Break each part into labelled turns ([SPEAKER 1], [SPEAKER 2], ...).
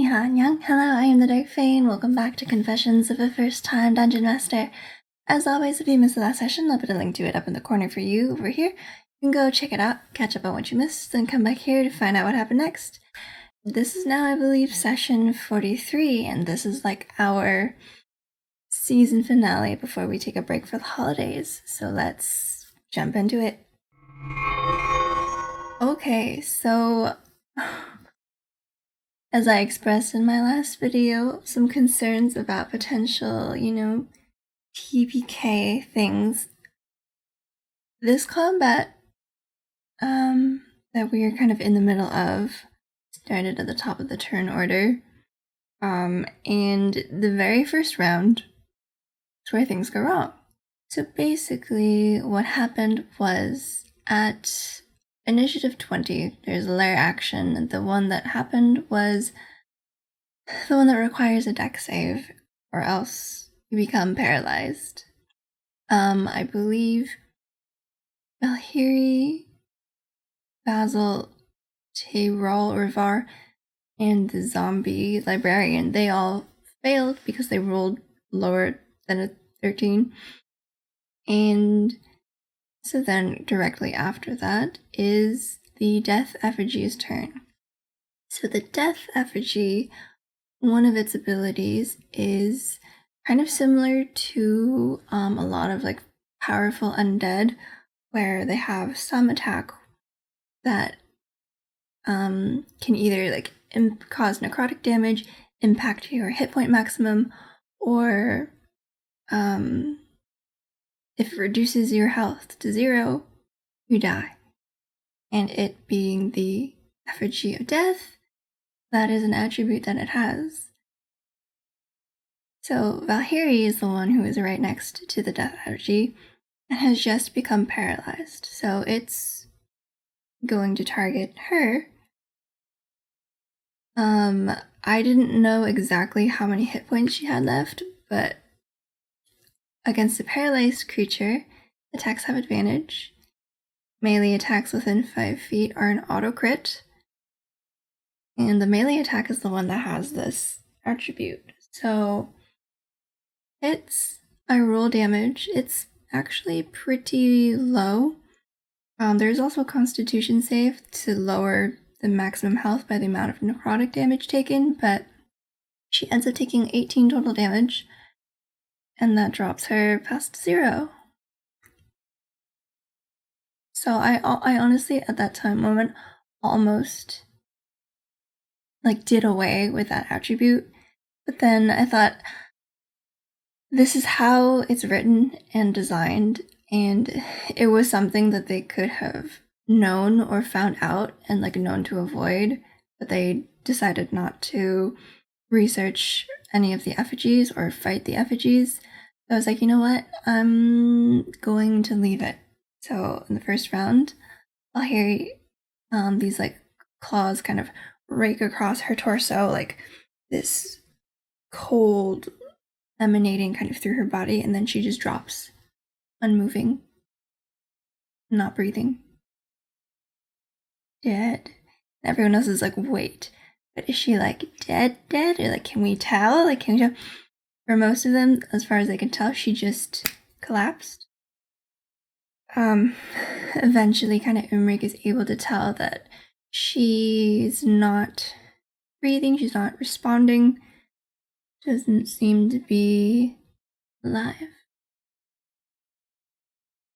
[SPEAKER 1] Annyeong. Hello, I am the Dark Fane. Welcome back to Confessions of a First-Time Dungeon Master. As always, if you missed the last session, I'll put a link to it up in the corner for you over here. You can go check it out, catch up on what you missed, then come back here to find out what happened next. This is now, I believe, session 43, and this is like our season finale before we take a break for the holidays. So let's jump into it. Okay, so as I expressed in my last video, some concerns about potential, TPK things. This combat that we are kind of in the middle of started at the top of the turn order. And the very first round is where things go wrong. So basically what happened was at Initiative 20, there's a lair action, and the one that happened was the one that requires a dex save, or else you become paralyzed. I believe Valhyrie, Basil, Tyrol, Rivar, and the zombie librarian, they all failed because they rolled lower than a 13. And so then directly after that is the Death Effigy's turn. So the Death Effigy, one of its abilities is kind of similar to a lot of like powerful undead, where they have some attack that can either like cause necrotic damage, impact your hit point maximum, or if it reduces your health to 0, you die. And it being the Effigy of Death, that is an attribute that it has. So Valhyrie is the one who is right next to the Death Effigy and has just become paralyzed. So it's going to target her. I didn't know exactly how many hit points she had left, but against a paralyzed creature, attacks have advantage. Melee attacks within 5 feet are an auto crit. And the melee attack is the one that has this attribute. So I roll damage. It's actually pretty low. There's also a constitution save to lower the maximum health by the amount of necrotic damage taken, but she ends up taking 18 total damage, and that drops her past 0. So I honestly, at that moment, almost like did away with that attribute. But then I thought, this is how it's written and designed, and it was something that they could have known or found out and like known to avoid, but they decided not to research any of the effigies or fight the effigies. So I was like, you know what? I'm going to leave it. So in the first round, I'll hear these like claws kind of rake across her torso, like this cold emanating kind of through her body, and then she just drops, unmoving, not breathing, dead. And everyone else is like, wait, but is she like dead, or like, can we tell? For most of them, as far as I can tell, she just collapsed. Eventually kind of Umric is able to tell that she's not breathing, she's not responding, doesn't seem to be alive.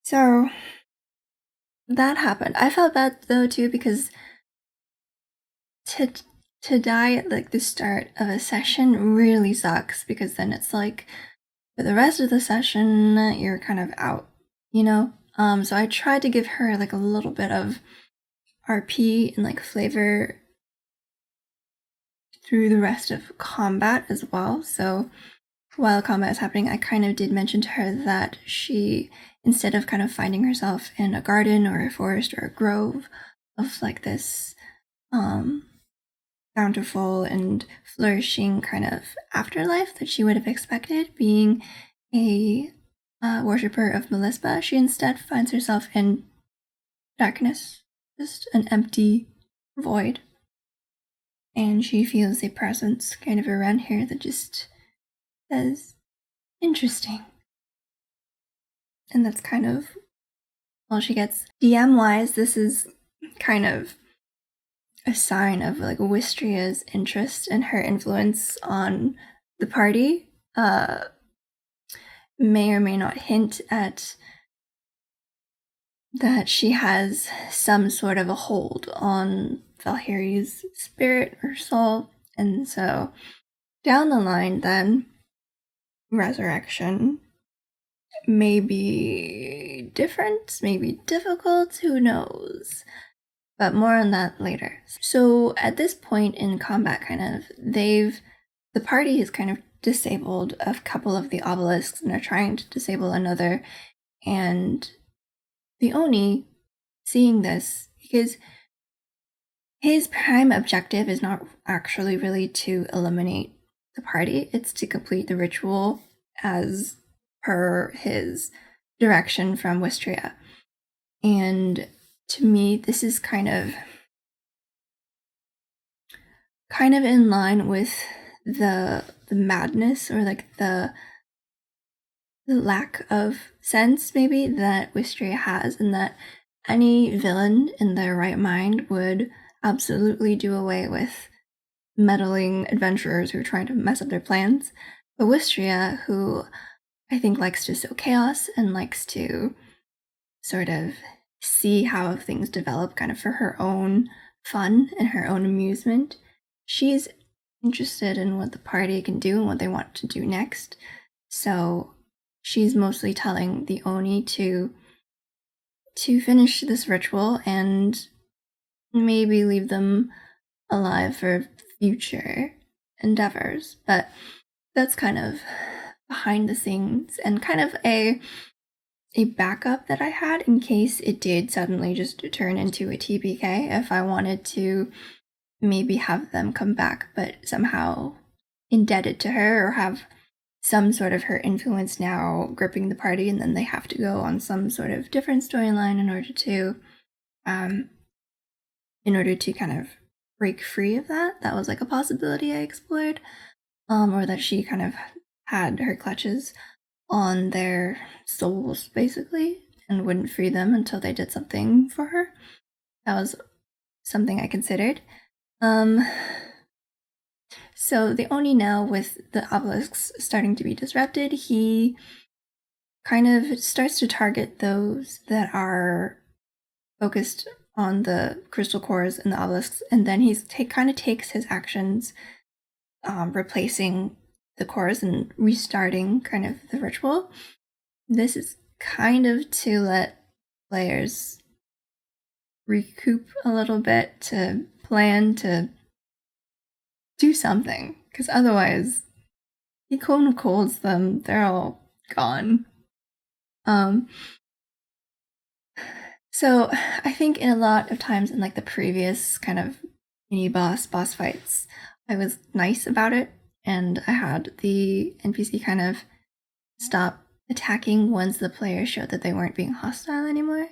[SPEAKER 1] So that happened. I felt bad though too, because to die at like the start of a session really sucks, because then it's like for the rest of the session you're kind of out, so I tried to give her like a little bit of RP and like flavor through the rest of combat as well. So while combat is happening, I kind of did mention to her that she, instead of kind of finding herself in a garden or a forest or a grove of like this bountiful and flourishing kind of afterlife that she would have expected, being a worshipper of Melispa, she instead finds herself in darkness, just an empty void. and she feels a presence kind of around her that just says, interesting. And that's kind of all she gets. DM wise, this is kind of a sign of like Wistria's interest and her influence on the party. May or may not hint at that she has some sort of a hold on Valheri's spirit or soul. And so down the line, then, resurrection may be different, maybe difficult, who knows? But more on that later. So at this point in combat, the party is kind of disabled a couple of the obelisks and are trying to disable another. And the Oni, seeing this, because his prime objective is not actually really to eliminate the party, it's to complete the ritual as per his direction from Wistria. And to me, this is kind of in line with the madness, or like the lack of sense maybe that Wistria has, and that any villain in their right mind would absolutely do away with meddling adventurers who are trying to mess up their plans. But Wistria, who I think likes to sow chaos and likes to sort of see how things develop kind of for her own fun and her own amusement, she's interested in what the party can do and what they want to do next. So she's mostly telling the Oni to finish this ritual and maybe leave them alive for future endeavors. But that's kind of behind the scenes and kind of a backup that I had in case it did suddenly just turn into a TPK, if I wanted to maybe have them come back but somehow indebted to her, or have some sort of her influence now gripping the party, and then they have to go on some sort of different storyline in order to kind of break free of that. That was like a possibility I explored, or that she kind of had her clutches on their souls basically and wouldn't free them until they did something for her. That was something I considered. So the Oni now, with the obelisks starting to be disrupted, he kind of starts to target those that are focused on the crystal cores and the obelisks, and then he kind of takes his actions, replacing the cores and restarting kind of the ritual. This is kind of to let players recoup a little bit, to plan to do something, because otherwise he kind of colds them, they're all gone. So I think in a lot of times in like the previous kind of mini boss fights, I was nice about it, and I had the NPC kind of stop attacking once the player showed that they weren't being hostile anymore.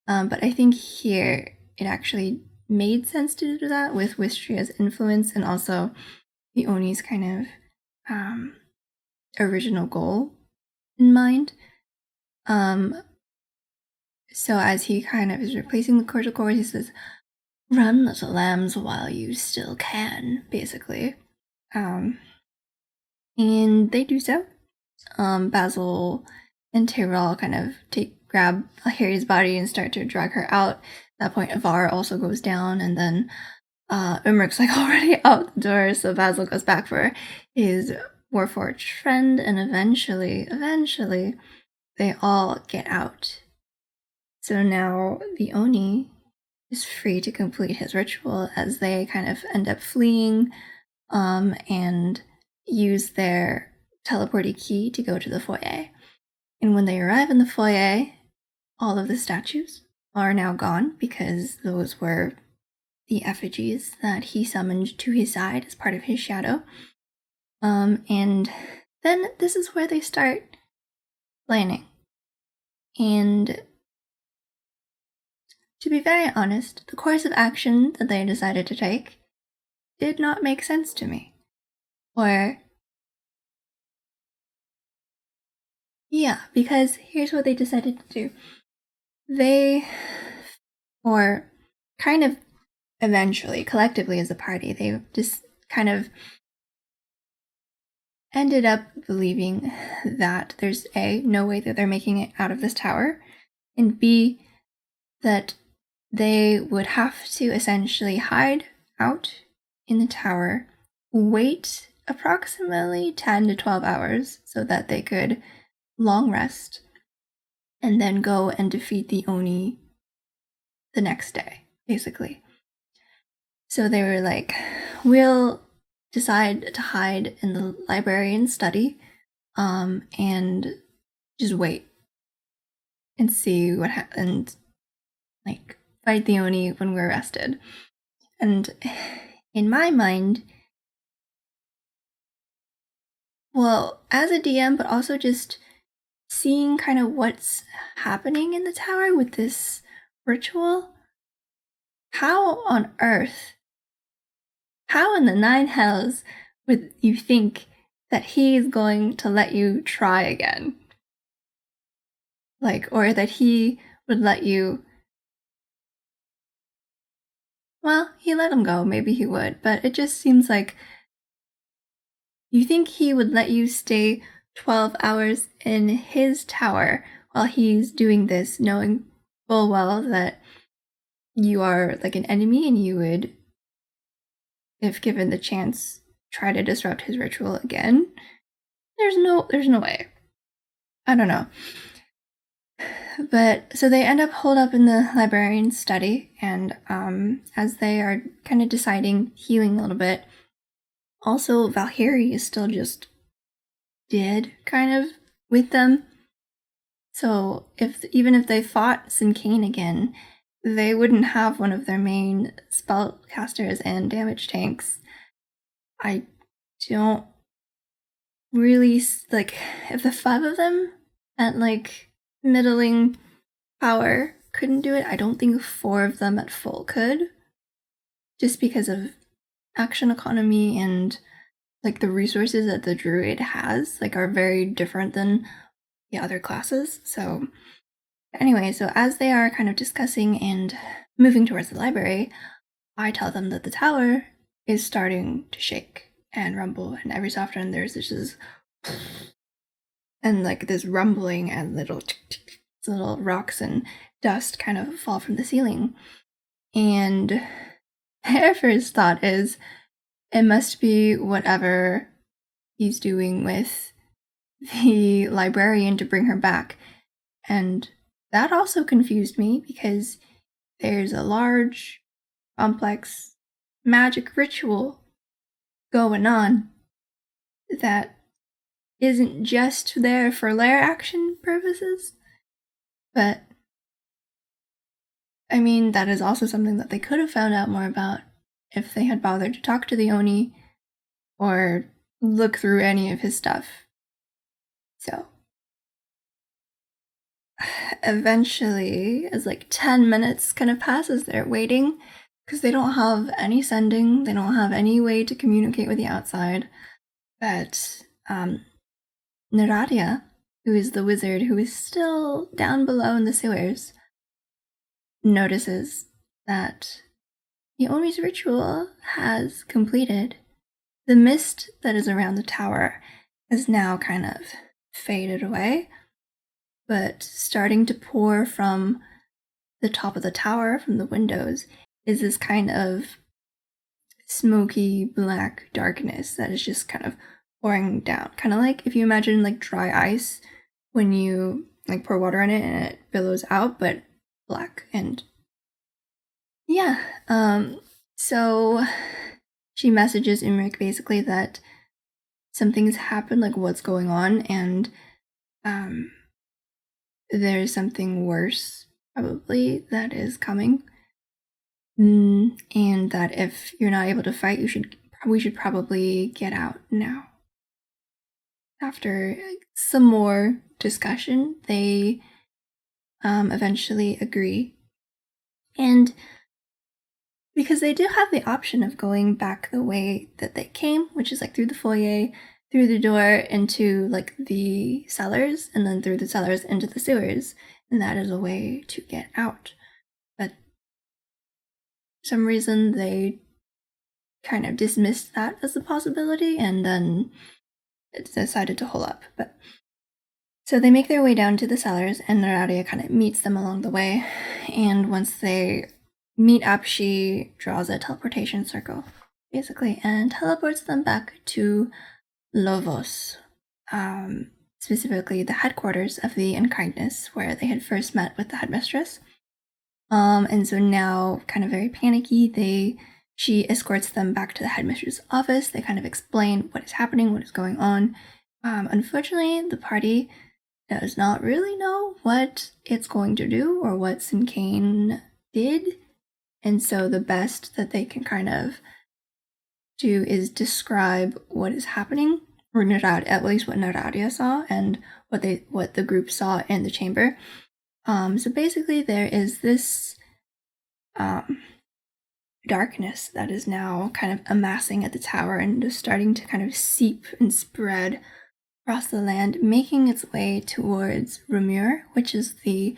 [SPEAKER 1] But I think here it actually made sense to do that with Wistria's influence and also the Oni's kind of original goal in mind. So as he kind of is replacing the cordial cores, he says, "Run, little lambs, while you still can," basically. And they do so. Basil and Tyrell kind of grab Harry's body and start to drag her out. At that point, Avar also goes down, and then Umrik's like already out the door, so Basil goes back for his Warforged friend, and eventually, they all get out. So now the Oni is free to complete his ritual, as they kind of end up fleeing and use their teleporty key to go to the foyer. And when they arrive in the foyer, all of the statues are now gone, because those were the effigies that he summoned to his side as part of his shadow. And then this is where they start planning. And to be very honest, the course of action that they decided to take did not make sense to me. Or, yeah, because here's what they decided to do. They, or kind of eventually, collectively as a party, they just kind of ended up believing that there's A, no way that they're making it out of this tower, and B, that they would have to essentially hide out in the tower, wait approximately 10 to 12 hours so that they could long rest, and then go and defeat the Oni the next day, basically. So they were like, we'll decide to hide in the library and study, and just wait and see what happens, like fight the Oni when we're arrested. And in my mind, well, as a DM, but also just seeing kind of what's happening in the tower with this ritual, how on earth, how in the nine hells would you think that he's going to let you try again? Like, or that he would let you. Well, he let him go, maybe he would, but it just seems like you think he would let you stay 12 hours in his tower while he's doing this, knowing full well that you are like an enemy and you would, if given the chance, try to disrupt his ritual again? There's no way. I don't know. But so they end up holed up in the librarian's study, and as they are kind of deciding, healing a little bit, also Valkyrie is still just dead, kind of, with them. So even if they fought Sinkane again, they wouldn't have one of their main spellcasters and damage tanks. I don't really like if the five of them at like middling power couldn't do it. I don't think four of them at full could, just because of action economy and like the resources that the druid has like are very different than the other classes. So anyway, so as they are kind of discussing and moving towards the library, I tell them that the tower is starting to shake and rumble, and every so often there's this and like this rumbling and little rocks and dust kind of fall from the ceiling. And their first thought is it must be whatever he's doing with the librarian to bring her back. And that also confused me because there's a large, complex magic ritual going on that isn't just there for lair action purposes, but I mean, that is also something that they could have found out more about if they had bothered to talk to the Oni or look through any of his stuff. So, eventually, as like 10 minutes kind of passes, they're waiting because they don't have any sending, they don't have any way to communicate with the outside. But Naradia, who is the wizard who is still down below in the sewers, notices that the Oni's ritual has completed. The mist that is around the tower has now kind of faded away, but starting to pour from the top of the tower, from the windows, is this kind of smoky black darkness that is just kind of pouring down. Kind of like if you imagine like dry ice when you like pour water in it and it billows out, but black. And yeah, so she messages Imrik basically that something's happened, like what's going on, and there's something worse probably that is coming. And that if you're not able to fight, we should probably get out now. After some more discussion, they eventually agree. And because they do have the option of going back the way that they came, which is like through the foyer, through the door into like the cellars, and then through the cellars into the sewers, and that is a way to get out. But for some reason they kind of dismissed that as a possibility and then decided to hole up. But so they make their way down to the cellars, and Naradia kind of meets them along the way. And once they meet up, she draws a teleportation circle, basically, and teleports them back to Lovos, specifically the headquarters of the Unkindness, where they had first met with the headmistress. And so now, kind of very panicky, she escorts them back to the headmistress' office. They kind of explain what is happening, what is going on. Unfortunately, the party does not really know what it's going to do or what Sincane did. And so the best that they can kind of do is describe what is happening, or at least what Naradia saw and what the group saw in the chamber. So basically there is this darkness that is now kind of amassing at the tower and just starting to kind of seep and spread across the land, making its way towards Rumur, which is the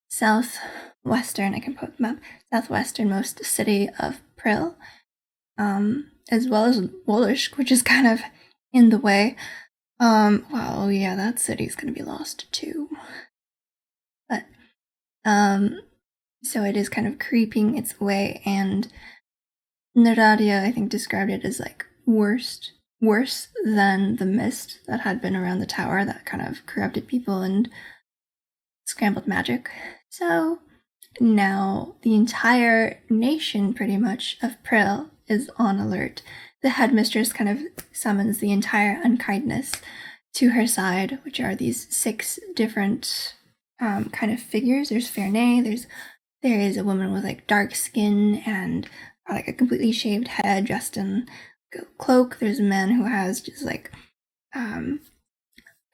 [SPEAKER 1] southwestern, I can put the map, southwesternmost city of Prill, as well as Wolishk, which is kind of in the way. Well, yeah, that city's gonna be lost too. But, so it is kind of creeping its way, and Naradia, I think, described it as like worse than the mist that had been around the tower that kind of corrupted people and scrambled magic. So now the entire nation, pretty much, of Prill is on alert. The headmistress kind of summons the entire Unkindness to her side, which are these 6 different kind of figures. There's Fernay, there is a woman with like dark skin and like a completely shaved head dressed in a cloak. There's a man who has just like kind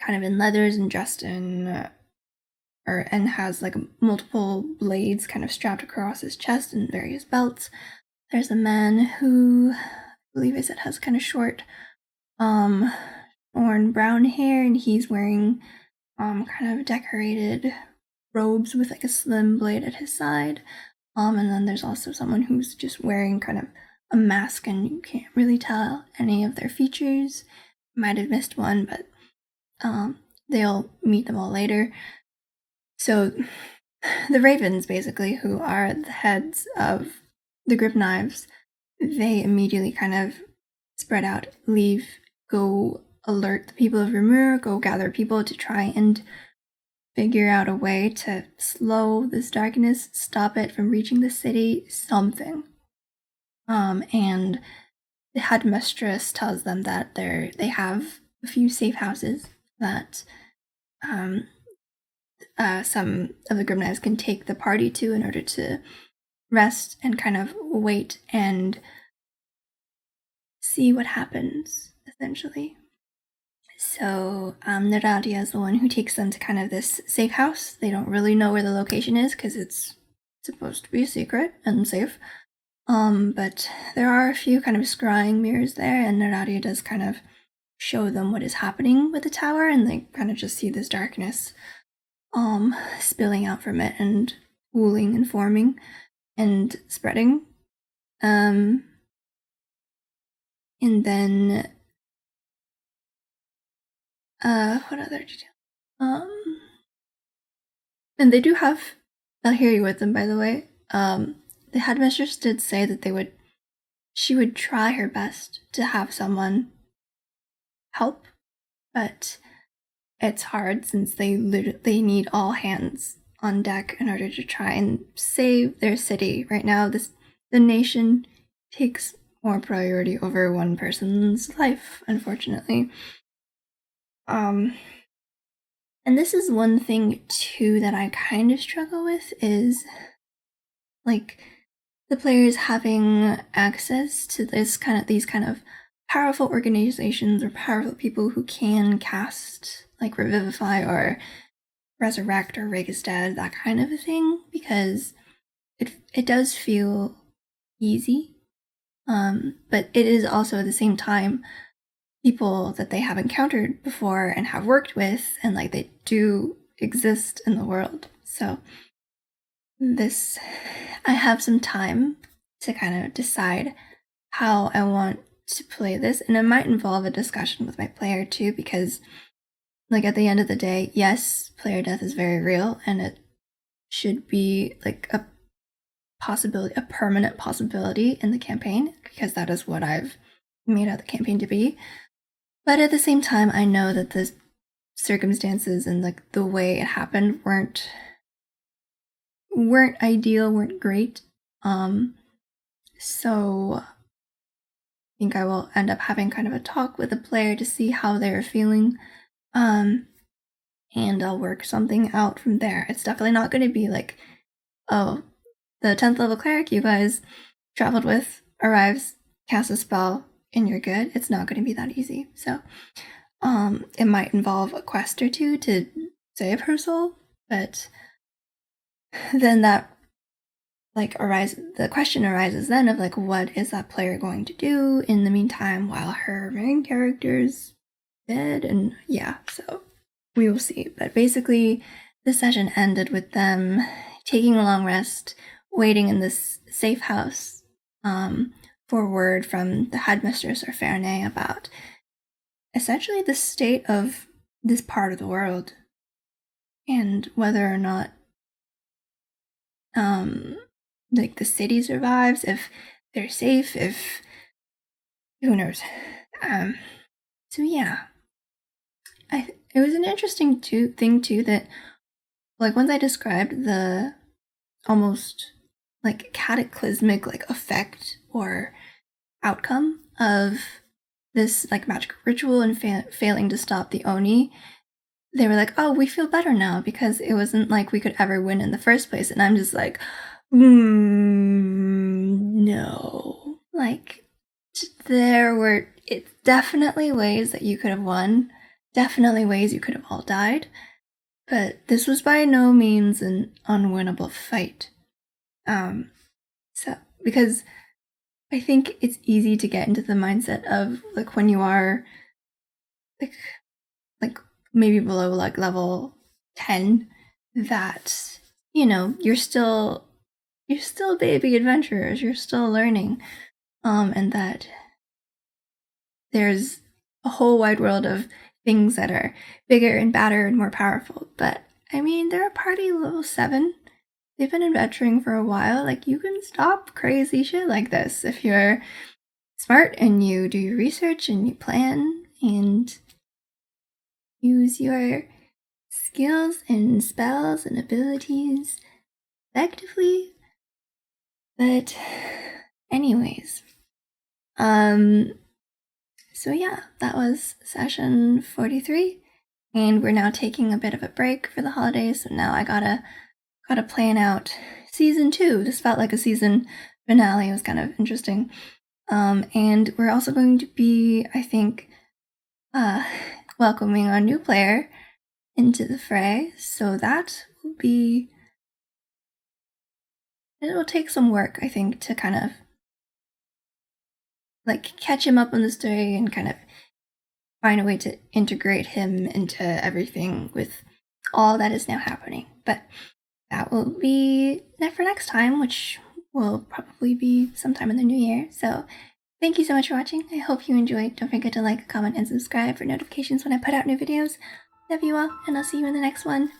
[SPEAKER 1] of in leathers and dressed in and has like multiple blades kind of strapped across his chest and various belts. There's a man who I believe I said has kind of short worn brown hair, and he's wearing kind of decorated robes with like a slim blade at his side. And then there's also someone who's just wearing kind of a mask, and you can't really tell any of their features. Might have missed one, but they'll meet them all later. So the Ravens, basically, who are the heads of the Grip Knives, they immediately kind of spread out, leave, go alert the people of Rumur, go gather people to try and figure out a way to slow this darkness, stop it from reaching the city, something. And the headmistress tells them that they have a few safe houses that some of the Grim Knives can take the party to in order to rest and kind of wait and see what happens, essentially. So Naradia is the one who takes them to kind of this safe house. They don't really know where the location is because it's supposed to be a secret and safe. But there are a few kind of scrying mirrors there, and Naradia does kind of show them what is happening with the tower, and they kind of just see this darkness spilling out from it and pooling and forming and spreading. And then what other detail? And they do have Valkyrie with them, by the way. The headmistress did say that she would try her best to have someone help, but it's hard since they need all hands on deck in order to try and save their city. Right now, the nation takes more priority over one person's life, unfortunately. And this is one thing too that I kind of struggle with is like the players having access to these kind of powerful organizations or powerful people who can cast like Revivify or Resurrect or Raise Dead, that kind of a thing, because it does feel easy. But it is also at the same time people that they have encountered before and have worked with, and like they do exist in the world. So this, I have some time to kind of decide how I want to play this, and it might involve a discussion with my player too, because like at the end of the day, yes, player death is very real, and it should be like a possibility, a permanent possibility in the campaign, because that is what I've made out the campaign to be. But at the same time, I know that the circumstances and like the way it happened weren't ideal, weren't great. So I think I will end up having kind of a talk with the player to see how they're feeling. And I'll work something out from there. It's definitely not going to be like, oh, the 10th level cleric you guys traveled with arrives, casts a spell, and you're good. It's not going to be that easy. So it might involve a quest or two to save her soul, but then that the question arises then of like, what is that player going to do in the meantime while her main character's dead? And yeah, so we will see. But basically the session ended with them taking a long rest, waiting in this safe house for word from the headmistress or Ferney about essentially the state of this part of the world and whether or not like the city survives, if they're safe, if who knows. So yeah, it was an interesting thing too that like once I described the almost like cataclysmic like effect or outcome of this like magic ritual and failing to stop the Oni, they were like, oh, we feel better now because it wasn't like we could ever win in the first place. And I'm just like, no. Like, it's definitely ways that you could have won, definitely ways you could have all died, but this was by no means an unwinnable fight. So, because I think it's easy to get into the mindset of like when you are like maybe below like level 10 that you're still baby adventurers, you're still learning, and that there's a whole wide world of things that are bigger and badder and more powerful. But I mean, they're a party level 7. They've been adventuring for a while. Like, you can stop crazy shit like this if you're smart and you do your research and you plan and use your skills and spells and abilities effectively. But anyways, so yeah, that was session 43, and we're now taking a bit of a break for the holidays, so now I gotta plan out season 2. This felt like a season finale. It was kind of interesting. And we're also going to be, I think, welcoming our new player into the fray, so that will be, it'll take some work, I think, to kind of like catch him up on the story and kind of find a way to integrate him into everything with all that is now happening. But that will be that for next time, which will probably be sometime in the new year. So thank you so much for watching. I hope you enjoyed. Don't forget to like, comment, and subscribe for notifications when I put out new videos. Love you all, and I'll see you in the next one.